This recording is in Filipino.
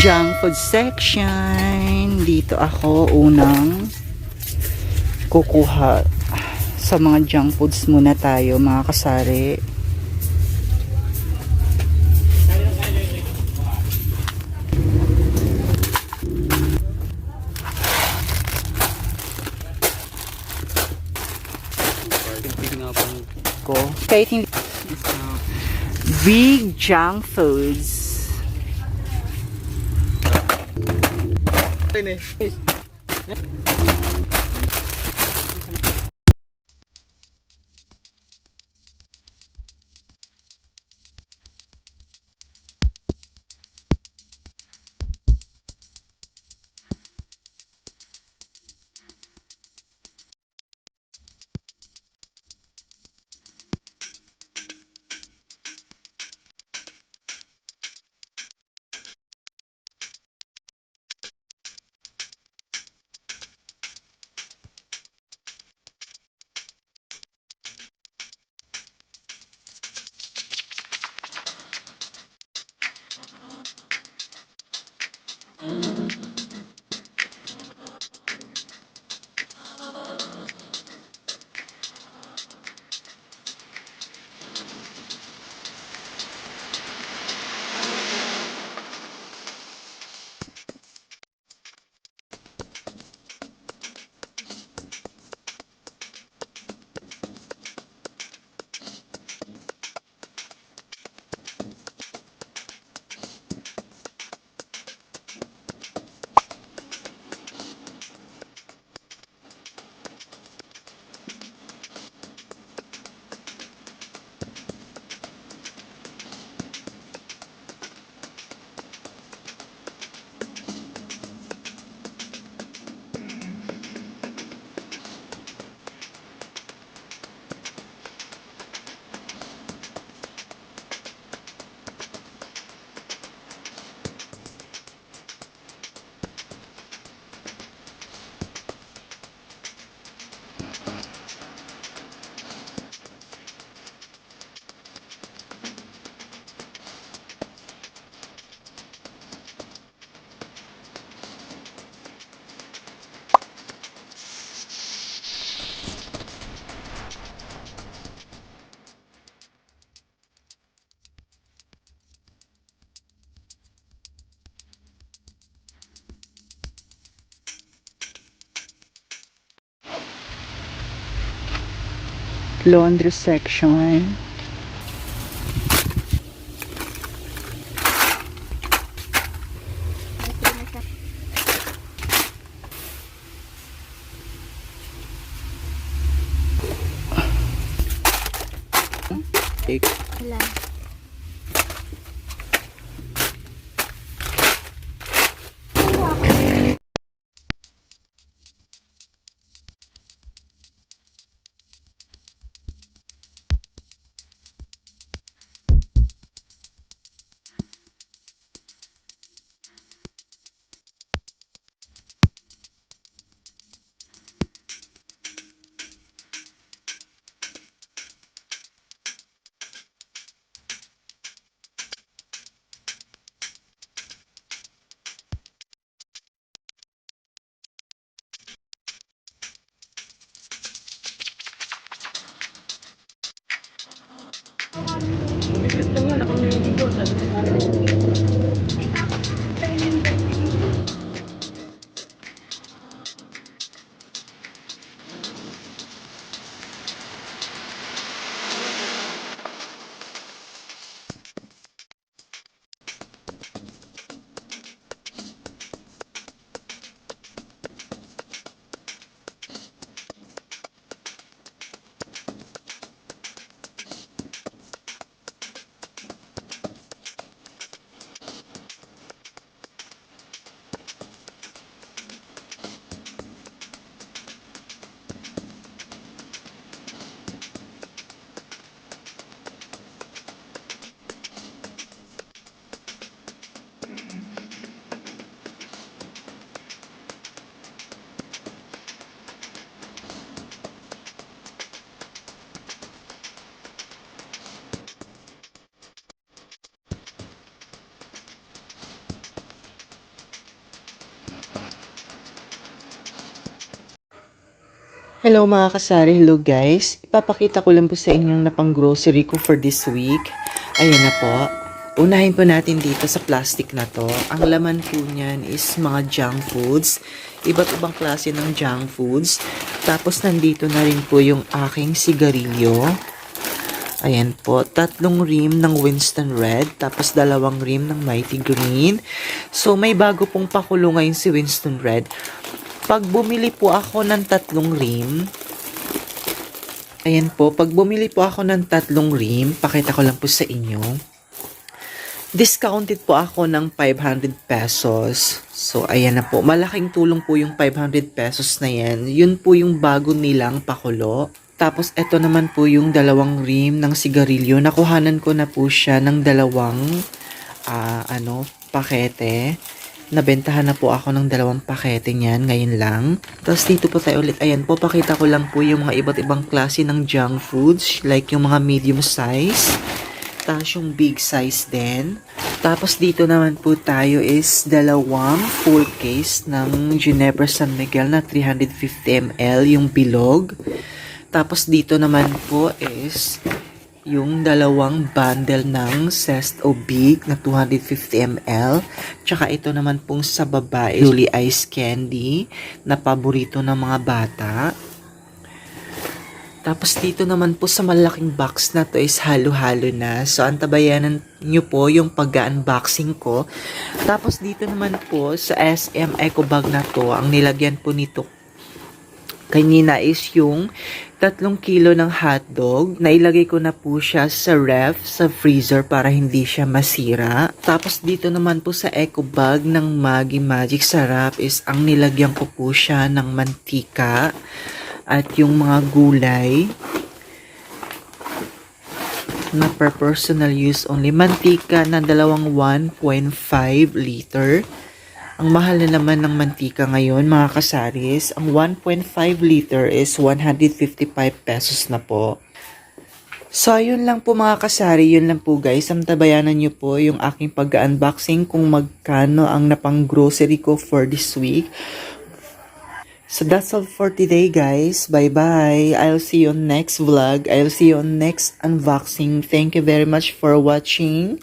Junk food section. Dito ako unang kukuha sa mga junk foods muna tayo, mga kasari. Ko kahit hindi big junk foods. Laundry section. Take. Wala. Hello mga kasari, hello guys. Ipapakita ko lang po sa inyong napang grocery ko for this week. Ayan na po. Unahin po natin dito sa plastic na to. Ang laman po niyan is mga junk foods. Iba't ibang klase ng junk foods. Tapos nandito na rin po yung aking sigarilyo. Ayan po, 3 rim ng Winston Red, tapos 2 rim ng Mighty Green. So may bago pong pakulo ngayon si Winston Red. Pag bumili po ako ng 3 rim, ayan po, pag bumili po ako ng 3 rim, pakita ko lang po sa inyo, discounted po ako ng 500 pesos. So, ayan na po, malaking tulong po yung 500 pesos na yan. Yun po yung bago nilang pakulo. Tapos, eto naman po yung 2 rim ng sigarilyo. Nakuhanan ko na po siya ng 2 pakete. Nabentahan na po ako ng 2 pakete niyan ngayon lang. Tapos dito po tayo ulit. Ayan po, pakita ko lang po yung mga iba't ibang klase ng junk foods. Like yung mga medium size. Tapos yung big size din. Tapos dito naman po tayo is 2 full case ng Ginebra San Miguel na 350 ml yung bilog. Tapos dito naman po is yung 2 bundle ng Zesto Big na 250 ml. Tsaka ito naman pong sa baba is Julie Ice Candy na paborito ng mga bata. Tapos dito naman po sa malaking box na to is halo-halo na. So antabayanan nyo po yung pag-unboxing ko. Tapos dito naman po sa SM Eco Bag na to, ang nilagyan po nito kanina is yung 3 kilo ng hotdog. Nailagay ko na po siya sa ref, sa freezer para hindi siya masira. Tapos dito naman po sa eco bag ng Maggi Magic Sarap is ang nilagyan ko po siya ng mantika at yung mga gulay na per personal use only. Mantika na 1.5 liter. Ang mahal na naman ng mantika ngayon mga kasaris. Ang 1.5 liter is 155 pesos na po. So, yun lang po mga kasari. Yun lang po guys. Samtabayanan nyo po yung aking pag-unboxing kung magkano ang napang grocery ko for this week. So, that's all for today guys. Bye-bye. I'll see you on next vlog. I'll see you on next unboxing. Thank you very much for watching.